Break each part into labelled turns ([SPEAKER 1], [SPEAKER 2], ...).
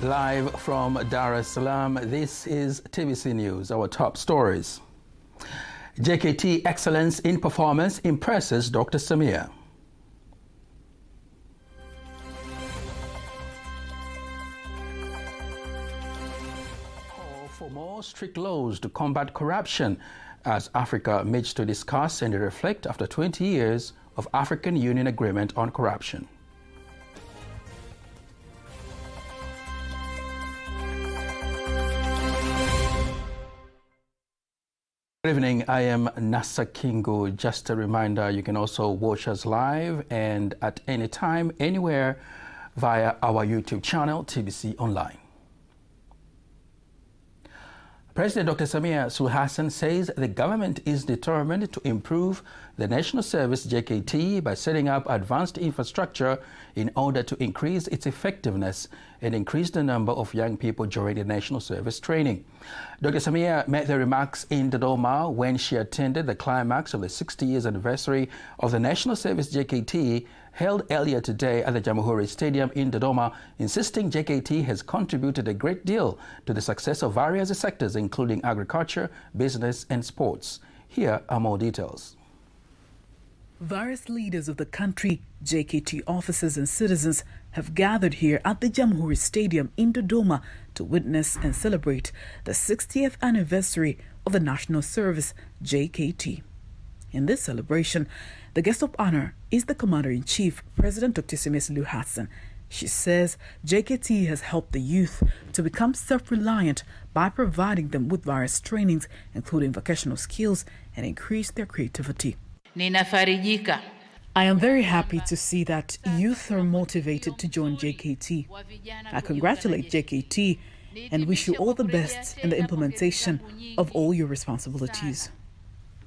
[SPEAKER 1] Live from Dar es Salaam, this is TBC News, our top stories. JKT excellence in performance impresses Dr. Samia. Call for more strict laws to combat corruption as Africa meets to discuss and reflect after 20 years of African Union Agreement on Corruption. Good evening, I am Nasa Kingu. Just a reminder, you can also watch us live and at any time, anywhere via our YouTube channel, TBConline. President Dr. Samia Suluhu Hassan says the government is determined to improve the National Service JKT by setting up advanced infrastructure in order to increase its effectiveness and increase the number of young people joining the National Service training. Dr. Samia made the remarks in Dodoma when she attended the climax of the 60 years anniversary of the National Service JKT held earlier today at the Jamhuri Stadium in Dodoma, insisting JKT has contributed a great deal to the success of various sectors, including agriculture, business, and sports. Here are more details.
[SPEAKER 2] Various leaders of the country, JKT officers and citizens have gathered here at the Jamhuri Stadium in Dodoma to witness and celebrate the 60th anniversary of the National Service JKT. In this celebration, the guest of honor is the Commander-in-Chief, President Dr. Samia Suluhu Hassan. She says JKT has helped the youth to become self-reliant by providing them with various trainings, including vocational skills, and increase their creativity.
[SPEAKER 3] Ninafarijika.
[SPEAKER 2] I am very happy to see that youth are motivated to join JKT. I congratulate JKT and wish you all the best in the implementation of all your responsibilities.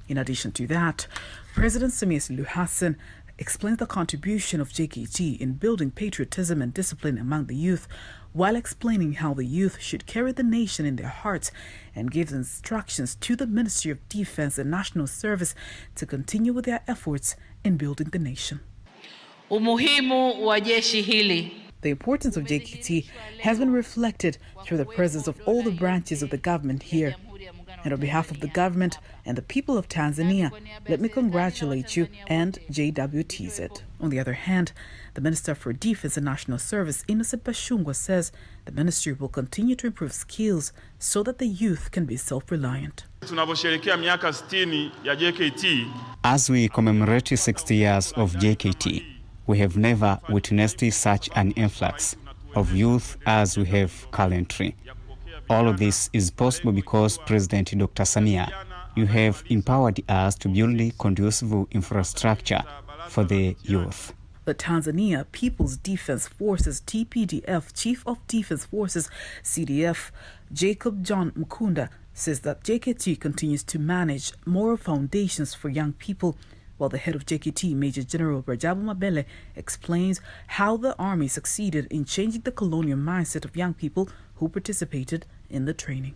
[SPEAKER 2] In addition to that, President Samia Suluhu Hassan explains the contribution of JKT in building patriotism and discipline among the youth, while explaining how the youth should carry the nation in their hearts, and gives instructions to the Ministry of Defense and National Service to continue with their efforts in building the nation.
[SPEAKER 3] Umuhimu wa jeshi hili.
[SPEAKER 2] The importance of JKT has been reflected through the presence of all the branches of the government here. And on behalf of the government and the people of Tanzania, let me congratulate you and JWTZ. On the other hand, the Minister for Defense and National Service, Innocent Bashungwa, says the ministry will continue to improve skills so that the youth can be self-reliant.
[SPEAKER 4] As we commemorate 60 years of JKT, we have never witnessed such an influx of youth as we have currently. All of this is possible because President Dr. Samia, you have empowered us to build a conducive infrastructure for the youth.
[SPEAKER 2] The Tanzania People's Defense Forces TPDF Chief of Defense Forces CDF Jacob John Mkunda says that JKT continues to manage moral foundations for young people, while the head of JKT, Major General Rajabu Mabele, explains how the army succeeded in changing the colonial mindset of young people who participated in the training.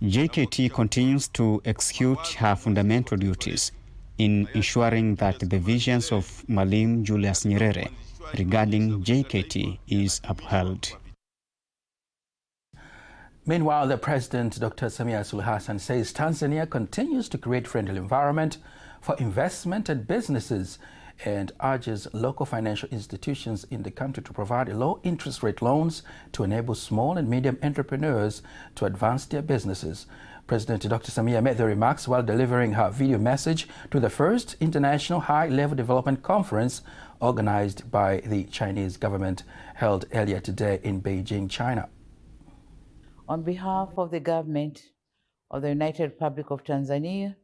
[SPEAKER 4] JKT continues to execute her fundamental duties in ensuring that the visions of Mwalimu Julius Nyerere regarding JKT is upheld.
[SPEAKER 1] Meanwhile, the President, Dr. Samia Suluhu Hassan, says Tanzania continues to create friendly environment for investment and businesses and urges local financial institutions in the country to provide low interest rate loans to enable small and medium entrepreneurs to advance their businesses. President Dr. Samia made the remarks while delivering her video message to the first International High-Level Development Conference organized by the Chinese government held earlier today in Beijing, China.
[SPEAKER 5] On behalf of the government of the United Republic of Tanzania,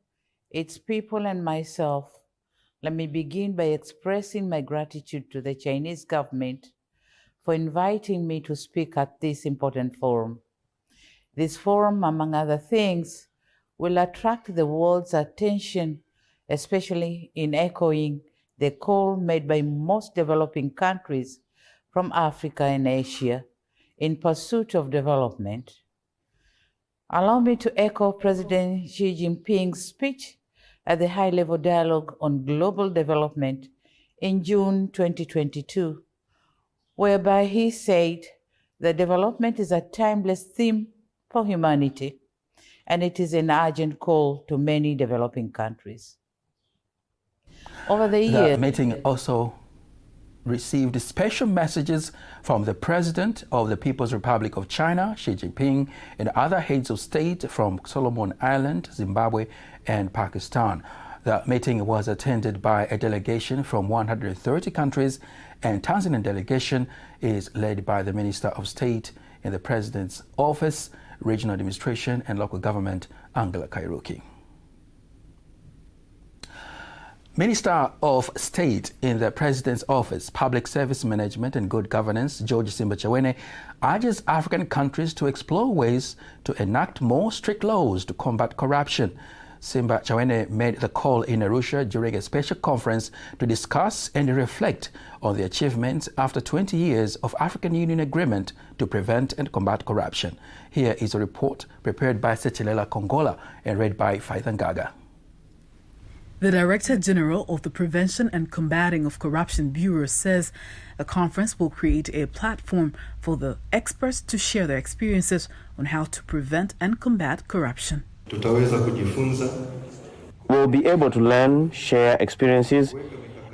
[SPEAKER 5] its people and myself, let me begin by expressing my gratitude to the Chinese government for inviting me to speak at this important forum. This forum, among other things, will attract the world's attention, especially in echoing the call made by most developing countries from Africa and Asia in pursuit of development. Allow me to echo President Xi Jinping's speech at the high-level dialogue on global development in June 2022, whereby he said that development is a timeless theme for humanity, and it is an urgent call to many developing countries. Over the years,
[SPEAKER 1] the meeting also received special messages from the President of the People's Republic of China, Xi Jinping, and other heads of state from Solomon Island, Zimbabwe, and Pakistan. The meeting was attended by a delegation from 130 countries, and Tanzanian delegation is led by the Minister of State in the President's Office, Regional Administration and Local Government, Angela Kairuki. Minister of State in the President's Office, Public Service Management and Good Governance, George Simbachawene, urges African countries to explore ways to enact more strict laws to combat corruption. Simbachawene made the call in Arusha during a special conference to discuss and reflect on the achievements after 20 years of African Union agreement to prevent and combat corruption. Here is a report prepared by Sechilela Kongola and read by Faithangaga.
[SPEAKER 2] The Director General of the Prevention and Combating of Corruption Bureau says the conference will create a platform for the experts to share their experiences on how to prevent and combat corruption.
[SPEAKER 6] We'll be able to learn, share experiences,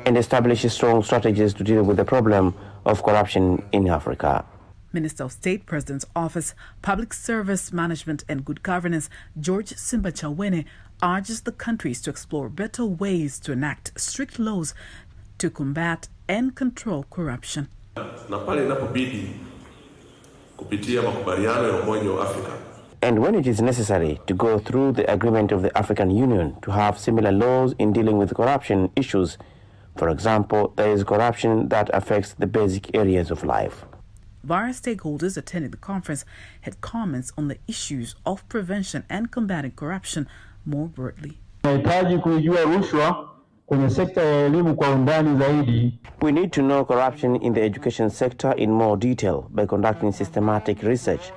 [SPEAKER 6] and establish strong strategies to deal with the problem of corruption in Africa.
[SPEAKER 2] Minister of State, President's Office, Public Service Management and Good Governance, George Simbachawene, urges the countries to explore better ways to enact strict laws to combat and control corruption.
[SPEAKER 6] And when it is necessary to go through the agreement of the African Union to have similar laws in dealing with corruption issues. For example, there is corruption that affects the basic areas of life.
[SPEAKER 2] Various stakeholders attending the conference had comments on the issues of prevention and combating corruption more broadly.
[SPEAKER 6] We need to know corruption in the education sector in more detail by conducting systematic research,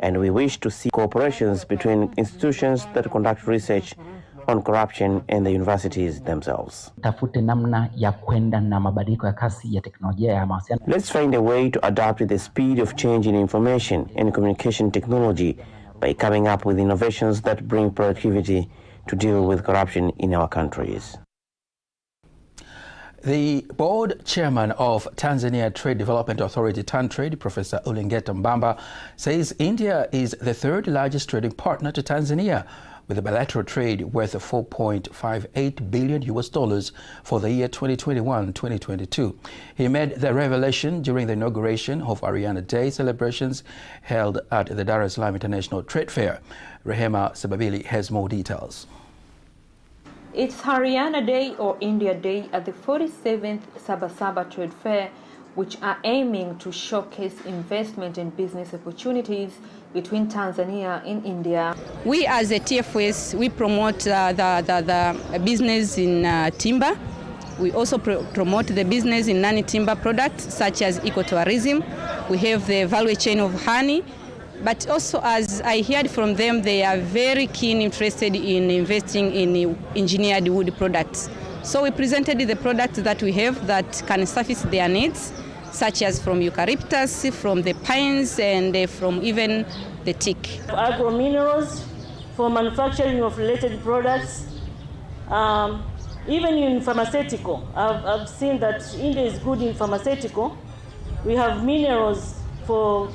[SPEAKER 6] and we wish to see cooperations between institutions that conduct research on corruption and the universities themselves. Let's find a way to adapt to the speed of change in information and communication technology by coming up with innovations that bring productivity to deal with corruption in our countries.
[SPEAKER 1] The board chairman of Tanzania Trade Development Authority, TanTrade, Professor Ulingeta Mbamba, says India is the third largest trading partner to Tanzania, with a bilateral trade worth $4.58 billion for the year 2021-2022. He made the revelation during the inauguration of Haryana Day celebrations held at the Dar es Salaam International Trade Fair. Rehema Sababili has more details.
[SPEAKER 7] It's Haryana Day or India Day at the 47th Sabasaba Trade Fair, which are aiming to showcase investment and business opportunities between Tanzania and India.
[SPEAKER 8] We as a TFS, we promote the business in timber. We also promote the business in non-timber products such as ecotourism. We have the value chain of honey. But also, as I heard from them, they are very keen interested in investing in engineered wood products. So we presented the products that we have that can service their needs, such as from eucalyptus, from the pines, and from even the teak.
[SPEAKER 9] Agro minerals for manufacturing of related products, even in pharmaceutical. I've seen that India is good in pharmaceutical. We have minerals for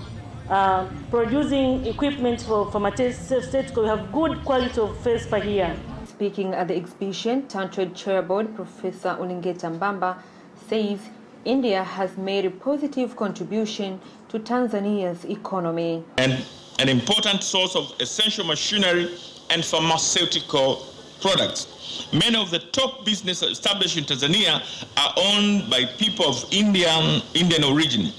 [SPEAKER 9] producing equipment for pharmaceutical. We have good quality of FESPA here.
[SPEAKER 7] Speaking at the exhibition, TanTrade Chairboard Professor Ulingeta Mbamba says India has made a positive contribution to Tanzania's economy.
[SPEAKER 10] And an important source of essential machinery and pharmaceutical products. Many of the top businesses established in Tanzania are owned by people of Indian origin.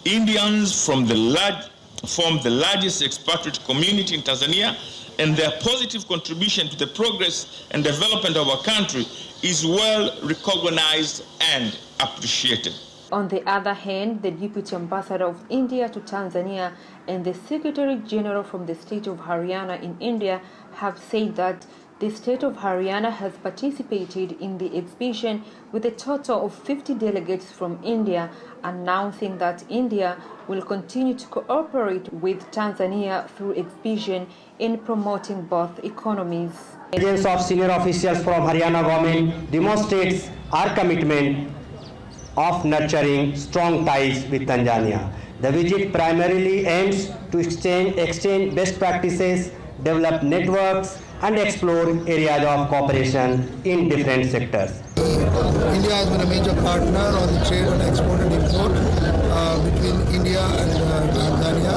[SPEAKER 10] Indians form the largest expatriate community in Tanzania, and their positive contribution to the progress and development of our country is well recognized and appreciated.
[SPEAKER 7] On the other hand, the Deputy Ambassador of India to Tanzania and the Secretary General from the state of Haryana in India have said that The state of Haryana has participated in the exhibition with a total of 50 delegates from India, announcing that India will continue to cooperate with Tanzania through exhibition in promoting both economies.
[SPEAKER 11] Agents of senior officials from Haryana government demonstrates our commitment of nurturing strong ties with Tanzania. The visit primarily aims to exchange best practices, develop networks, and explore areas of cooperation in different sectors.
[SPEAKER 12] India has been a major partner on the trade and export and import between India and Tanzania.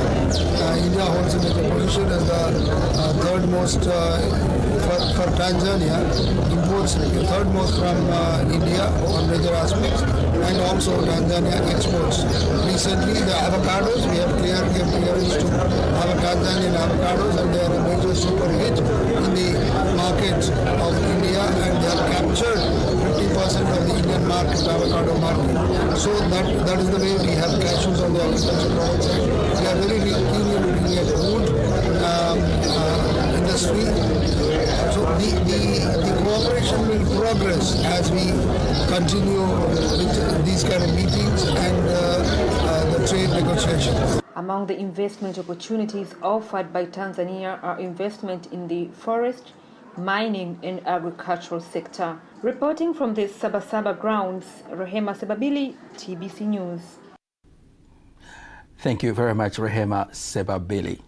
[SPEAKER 12] India holds a major position as the third most for Tanzania, imports third most from India on major aspects, and also Tanzania exports. Recently, the avocados, we have clearance to our Tanzanian avocados, and they are a major super hit in the market of India, and they have captured 50% of the Indian market, avocado market. So that is the way we have cashews on the agricultural products side. We are very keenly looking at food industry. So the cooperation will progress as we continue with these kind of meetings and the trade negotiations.
[SPEAKER 7] Among the investment opportunities offered by Tanzania are investment in the forest, mining and agricultural sector. Reporting from the Sabasaba grounds, Rehema Sebabili, TBC News.
[SPEAKER 1] Thank you very much, Rehema Sebabili.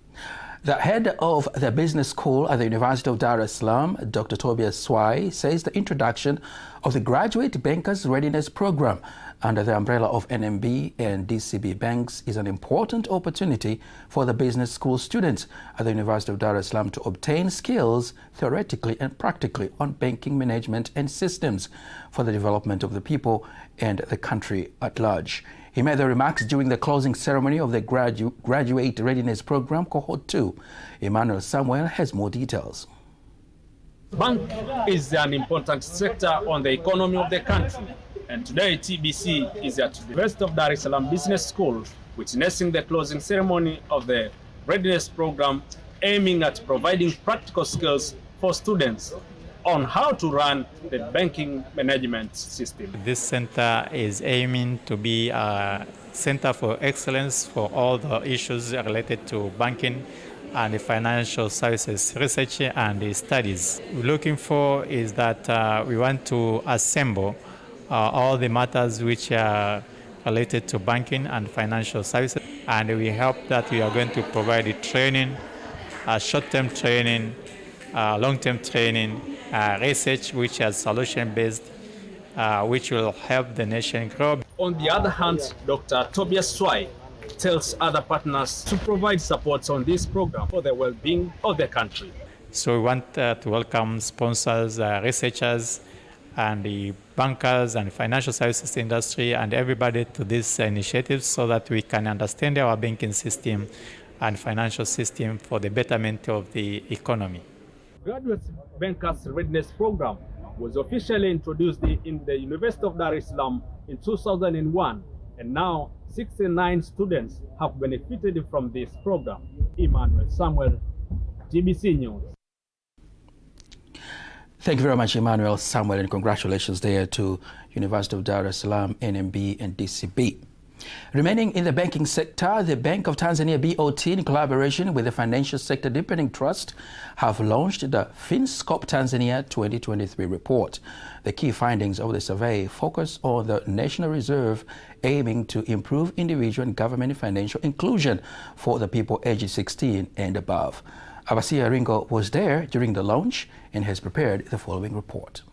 [SPEAKER 1] The head of the business school at the University of Dar es Salaam, Dr. Tobias Swai, says the introduction of the Graduate Bankers Readiness Program under the umbrella of NMB and DCB banks is an important opportunity for the business school students at the University of Dar es Salaam to obtain skills theoretically and practically on banking management and systems for the development of the people and the country at large. He made the remarks during the closing ceremony of the Graduate Readiness Program Cohort 2. Emmanuel Samuel has more details.
[SPEAKER 13] Bank is an important sector on the economy of the country, and today TBC is at the University of Dar es Salaam Business School witnessing the closing ceremony of the Readiness Program, aiming at providing practical skills for students on how to run the banking management system.
[SPEAKER 14] This center is aiming to be a center for excellence for all the issues related to banking and the financial services research and studies. We're looking for is that we want to assemble all the matters which are related to banking and financial services, and we hope that we are going to provide the training, short-term training, long-term training, research which is solution-based, which will help the nation grow.
[SPEAKER 13] On the other hand, Dr. Tobias Swai tells other partners to provide support on this program for the well-being of the country.
[SPEAKER 14] So we want to welcome sponsors, researchers, and the bankers and financial services industry and everybody to this initiative so that we can understand our banking system and financial system for the betterment of the economy.
[SPEAKER 13] Graduate Bankers Readiness Program was officially introduced in the University of Dar es Salaam in 2001, and now 69 students have benefited from this program. Emmanuel Samuel, TBC News.
[SPEAKER 1] Thank you very much, Emmanuel Samuel, and congratulations there to University of Dar es Salaam, NMB and DCB. Remaining in the banking sector, the Bank of Tanzania BOT, in collaboration with the Financial Sector Deepening Trust, have launched the FinScope Tanzania 2023 report. The key findings of the survey focus on the National Reserve aiming to improve individual and government financial inclusion for the people aged 16 and above. Abasia Ringo was there during the launch and has prepared the following report.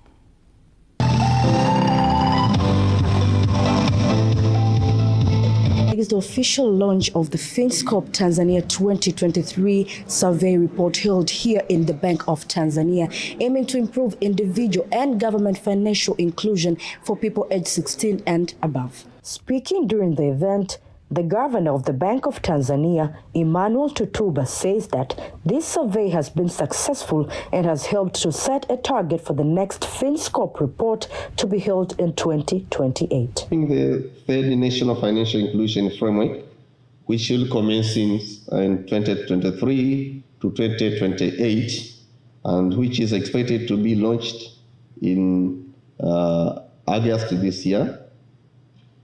[SPEAKER 15] Is the official launch of the FinScope Tanzania 2023 survey report held here in the Bank of Tanzania, aiming to improve individual and government financial inclusion for people aged 16 and above. Speaking during the event, the governor of the Bank of Tanzania, Emmanuel Tutuba, says that this survey has been successful and has helped to set a target for the next FinScope report to be held in 2028.
[SPEAKER 16] The third National Financial Inclusion Framework, which will commence in 2023 to 2028, and which is expected to be launched in August this year.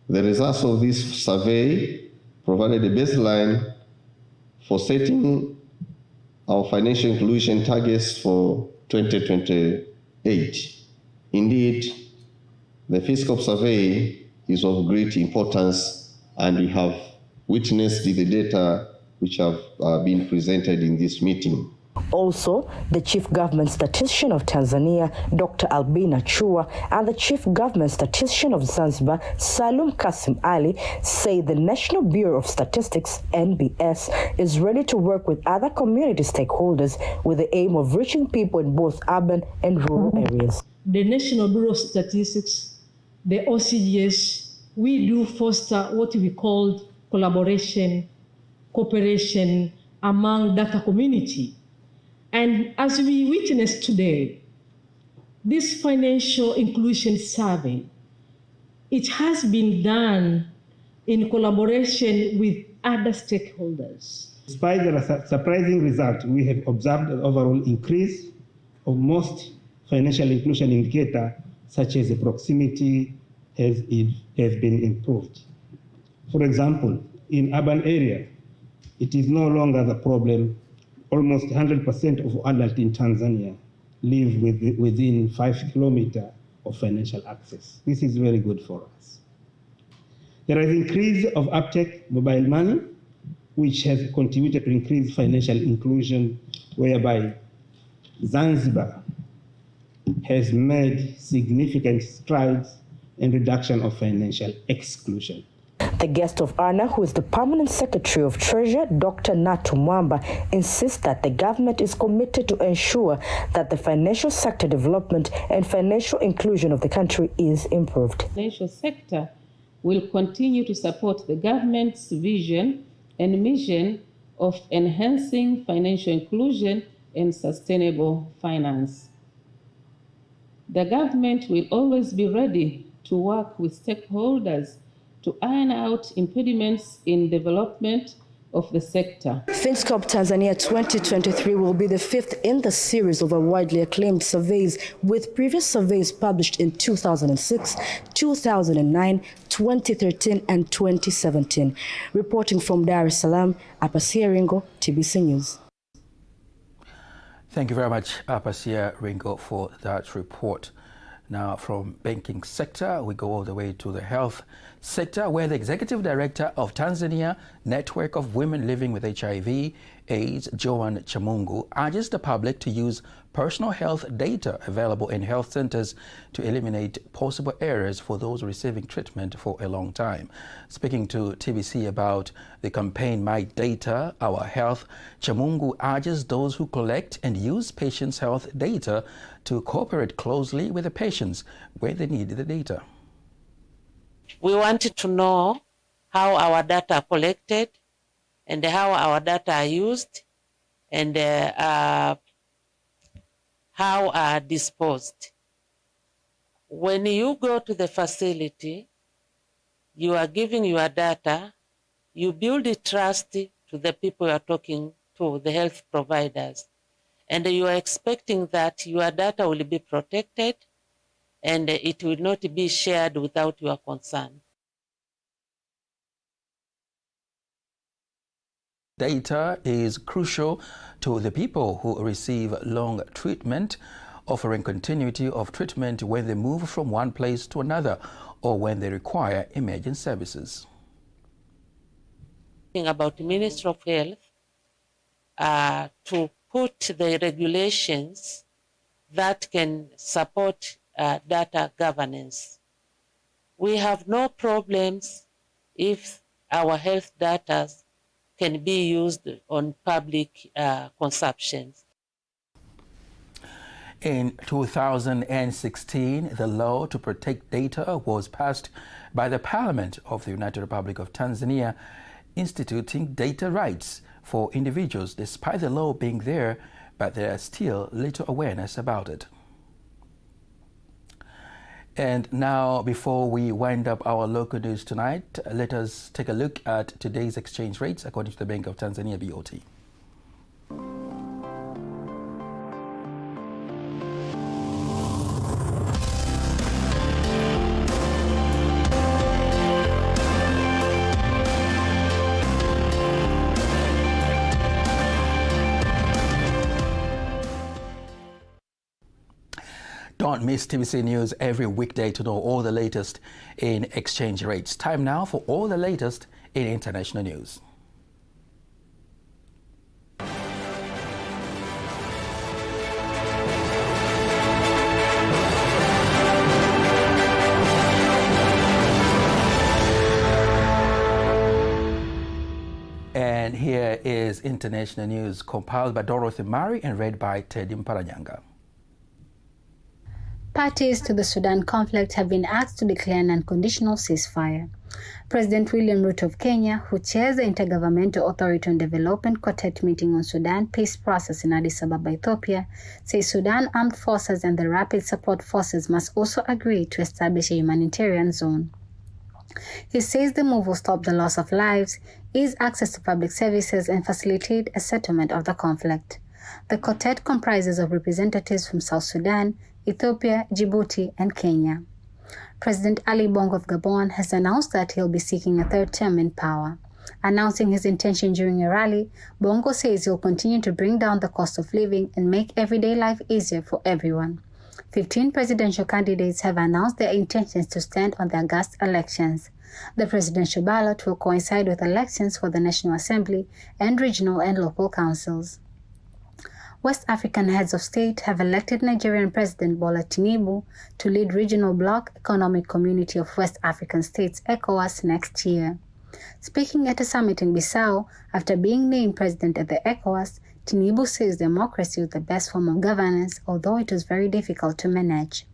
[SPEAKER 16] The results of this survey provided a baseline for setting our financial inclusion targets for 2028. Indeed, the FinScope survey is of great importance, and we have witnessed the data which have been presented in this meeting.
[SPEAKER 15] Also, the Chief Government Statistician of Tanzania, Dr. Albina Chua, and the Chief Government Statistician of Zanzibar, Salum Kasim Ali, say the National Bureau of Statistics, NBS, is ready to work with other community stakeholders with the aim of reaching people in both urban and rural areas.
[SPEAKER 17] The National Bureau of Statistics, the OCGS, we do foster what we call collaboration, cooperation among data community. And as we witnessed today, this financial inclusion survey, it has been done in collaboration with other stakeholders.
[SPEAKER 18] Despite the surprising result, we have observed an overall increase of most financial inclusion indicators, such as the proximity has been improved. For example, in urban areas, it is no longer the problem. Almost 100% of adults in Tanzania live within 5 kilometers of financial access. This is very good for us. There is increase of uptake mobile money, which has contributed to increase financial inclusion, whereby Zanzibar has made significant strides in reduction of financial exclusion.
[SPEAKER 15] The guest of honor, who is the Permanent Secretary of Treasury, Dr. Natu Mwamba, insists that the government is committed to ensure that the financial sector development and financial inclusion of the country is improved.
[SPEAKER 19] The financial sector will continue to support the government's vision and mission of enhancing financial inclusion and sustainable finance. The government will always be ready to work with stakeholders to iron out impediments in development of the sector.
[SPEAKER 15] FinScope Tanzania 2023 will be the fifth in the series of widely acclaimed surveys, with previous surveys published in 2006, 2009, 2013, and 2017. Reporting from Dar es Salaam, Apasia Ringo, TBC News.
[SPEAKER 1] Thank you very much, Apasia Ringo, for that report. Now, from banking sector, we go all the way to the health sector, where the Executive Director of Tanzania Network of Women Living with HIV/AIDS, Joan Chamungu, urges the public to use personal health data available in health centers to eliminate possible errors for those receiving treatment for a long time. Speaking to TBC about the campaign My Data, Our Health, Chamungu urges those who collect and use patients' health data to cooperate closely with the patients where they need the data.
[SPEAKER 20] We wanted to know how our data are collected and how our data are used and how are disposed. When you go to the facility, you are giving your data, you build a trust to the people you are talking to, the health providers, and you are expecting that your data will be protected and it will not be shared without your consent.
[SPEAKER 1] Data is crucial to the people who receive long treatment, offering continuity of treatment when they move from one place to another or when they require emergent services.
[SPEAKER 20] About the Ministry of Health to put the regulations that can support data governance. We have no problems if our health data can be used on public consumptions.
[SPEAKER 1] In 2016, the law to protect data was passed by the Parliament of the United Republic of Tanzania, instituting data rights for individuals. Despite the law being there, but there is still little awareness about it. And now, before we wind up our local news tonight, let us take a look at today's exchange rates, according to the Bank of Tanzania, BOT. Don't miss TBC News every weekday to know all the latest in exchange rates. Time now for all the latest in international news. And here is international news compiled by Dorothy Murray and read by Teddy Mparanyanga.
[SPEAKER 21] Parties to the Sudan conflict have been asked to declare an unconditional ceasefire. President William Ruto of Kenya, who chairs the Intergovernmental Authority on Development Quartet meeting on Sudan peace process in Addis Ababa, Ethiopia, says Sudan armed forces and the Rapid Support Forces must also agree to establish a humanitarian zone. He says the move will stop the loss of lives, ease access to public services, and facilitate a settlement of the conflict. The quartet comprises of representatives from South Sudan, Ethiopia, Djibouti, and Kenya. President Ali Bongo of Gabon has announced that he'll be seeking a third term in power. Announcing his intention during a rally, Bongo says he'll continue to bring down the cost of living and make everyday life easier for everyone. 15 presidential candidates have announced their intentions to stand on the August elections. The presidential ballot will coincide with elections for the National Assembly and regional and local councils. West African heads of state have elected Nigerian President Bola Tinubu to lead Regional Bloc Economic Community of West African States ECOWAS next year. Speaking at a summit in Bissau after being named president at the ECOWAS, Tinubu says democracy is the best form of governance, although it is very difficult to manage.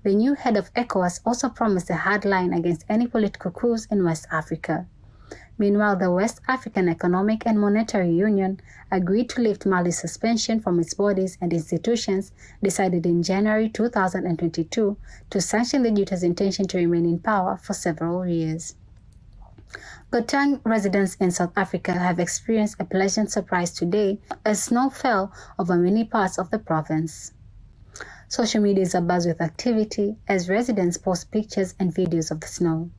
[SPEAKER 21] The new head of ECOWAS also promised a hard line against any political coups in West Africa. Meanwhile, the West African Economic and Monetary Union agreed to lift Mali's suspension from its bodies and institutions, decided in January 2022 to sanction the Junta's intention to remain in power for several years. Gauteng residents in South Africa have experienced a pleasant surprise today as snow fell over many parts of the province. Social media is abuzz with activity as residents post pictures and videos of the snow.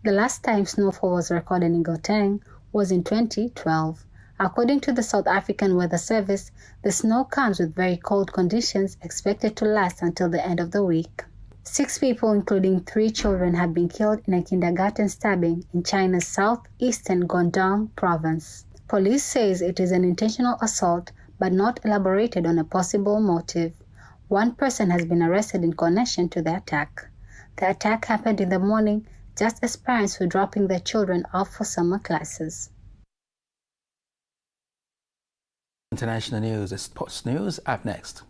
[SPEAKER 21] The last time snowfall was recorded in Gauteng was in 2012. According to the South African Weather Service, the snow comes with very cold conditions expected to last until the end of the week. 6 people, including 3 children, have been killed in a kindergarten stabbing in China's southeastern Guangdong province. Police says it is an intentional assault, but not elaborated on a possible motive. 1 person has been arrested in connection to the attack. The attack happened in the morning, just as parents were dropping their children off for summer classes.
[SPEAKER 1] International news, sports news up next.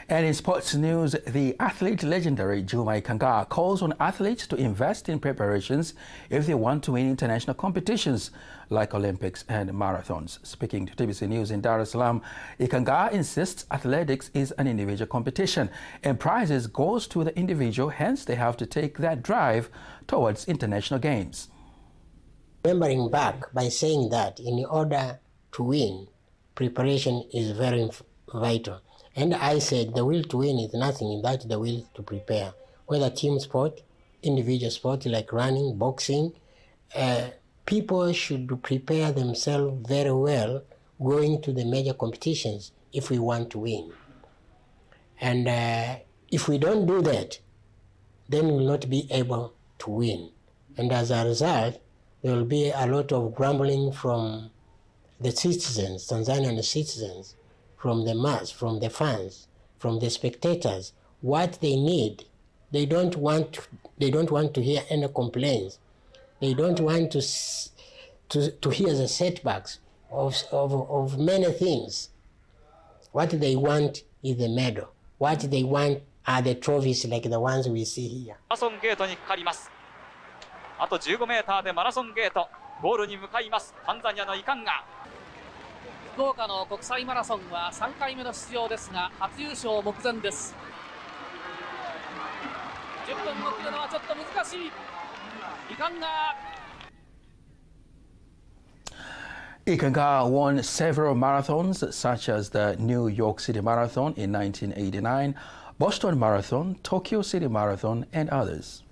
[SPEAKER 1] And in sports news, the athlete legendary Juma Ikenga calls on athletes to invest in preparations if they want to win international competitions like Olympics and marathons. Speaking to TBC News in Dar es Salaam, Ikenga insists athletics is an individual competition and prizes goes to the individual, hence they have to take that drive towards international games.
[SPEAKER 22] Remembering back by saying that in order to win, preparation is very vital. And I said the will to win is nothing but the will to prepare. Whether team sport, individual sport like running, boxing, people should prepare themselves very well going to the major competitions if we want to win. And if we don't do that, then we will not be able to win. And as a result, there will be a lot of grumbling from the citizens, Tanzanian citizens, from the mass, from the fans, from the spectators. What they need, they don't want to hear any complaints. They don't want to hear the setbacks of many things. What they want is the medal. What they want are the trophies like the ones we see here.
[SPEAKER 23] あと15メーターでマラソンゲート、ゴールに向かいます。タンザニアのイカンガ。福岡の国際マラソンは3回目の出場ですが、初優勝目前です。10分を切るのはちょっと難しい。イカンガ。
[SPEAKER 1] Ikenga won several marathons, such as the New York City Marathon in 1989, Boston Marathon, Tokyo City Marathon, and others.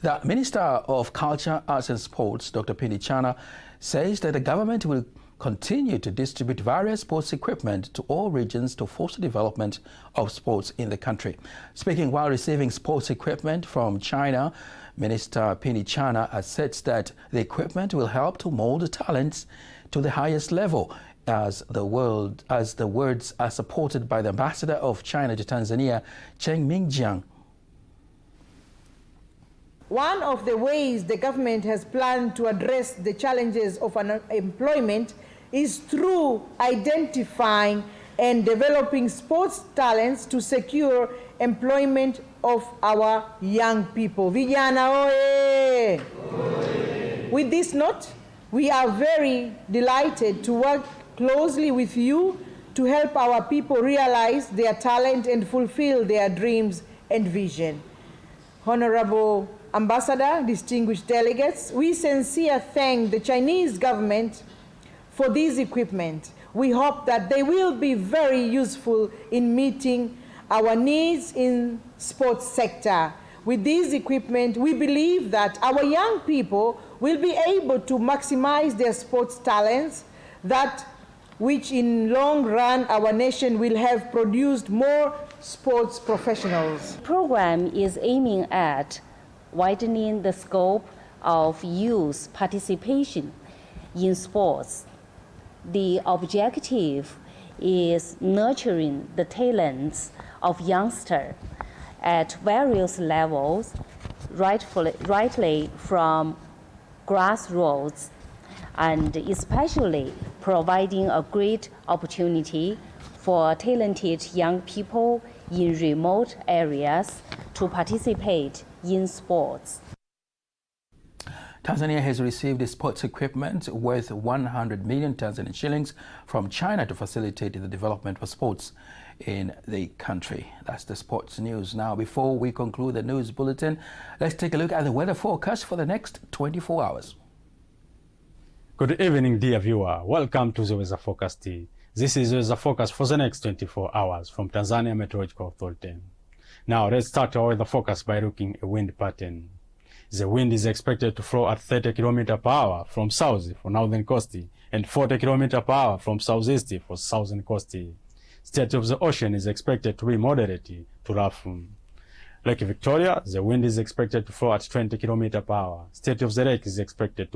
[SPEAKER 1] The Minister of Culture, Arts and Sports, Dr. Pindi Chana, says that the government will continue to distribute various sports equipment to all regions to foster development of sports in the country. Speaking while receiving sports equipment from China, Minister Pindi Chana asserts that the equipment will help to mold talents to the highest level, as the words are supported by the Ambassador of China to Tanzania, Cheng Mingjiang.
[SPEAKER 3] One of the ways the government has planned to address the challenges of unemployment is through identifying and developing sports talents to secure employment of our young people. Vijana oye! With this note, we are very delighted to work closely with you to help our people realize their talent and fulfill their dreams and vision. Honorable Ambassador, distinguished delegates, we sincerely thank the Chinese government for this equipment. We hope that they will be very useful in meeting our needs in sports sector. With this equipment, we believe that our young people will be able to maximize their sports talents, that which in long run our nation will have produced more sports professionals.
[SPEAKER 4] The program is aiming at widening the scope of youth participation in sports. The objective is nurturing the talents of youngsters at various levels, rightly from grassroots, and especially providing a great opportunity for talented young people in remote areas to participate in sports.
[SPEAKER 1] Tanzania has received sports equipment worth 100 million Tanzanian shillings from China to facilitate the development of sports in the country. That's the sports news. Now, before we conclude the news bulletin, let's take a look at the weather forecast for the next 24 hours.
[SPEAKER 5] Good evening, dear viewer. Welcome to the weather forecast. This is the weather forecast for the next 24 hours from Tanzania Meteorological Authority. Now, let's start our weather forecast by looking at wind pattern. The wind is expected to flow at 30 km per hour from south for northern coast and 40 km per hour from southeast for southern coast. State of the ocean is expected to be moderate to rough. Lake Victoria, the wind is expected to flow at 20 km per hour. State of the lake is expected to